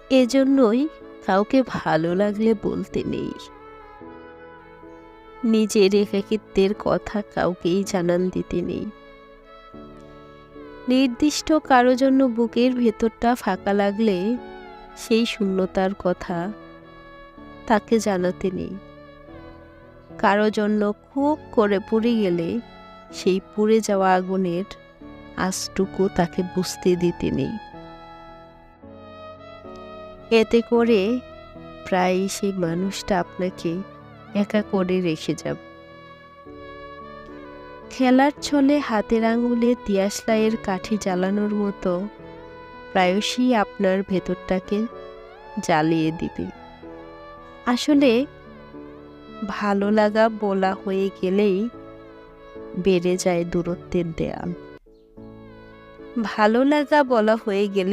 এজন্যই কাউকে ভালো লাগলে বলতে নেই। নিজের একাকিত্বের কথা কাউকেই জানান দিতে নেই। নির্দিষ্ট কারো জন্য বুকের ভেতরটা ফাঁকা লাগলে সেই শূন্যতার কথা তাকে জানাতে নেই। কারো জন্য খুব করে পুড়ে গেলে সেই পুড়ে যাওয়া আগুনের আঁচটুকু তাকে বুঝতে দিতে নেই। এতে করে প্রায়ই সেই মানুষটা আপনাকে একা করে রেখে যাবে। খেলার ছলে হাতের আঙুলে দিয়াশলাইয়ের কাঠি জ্বালানোর মতো প্রায়শই আপনার ভেতরটাকে জ্বালিয়ে দিবে। আসলে ভালো লাগা বলা হয়ে গেলেই বেড়ে যায় দূরত্বের দেয়াল। ভালো লাগা বলা হয়ে গেলে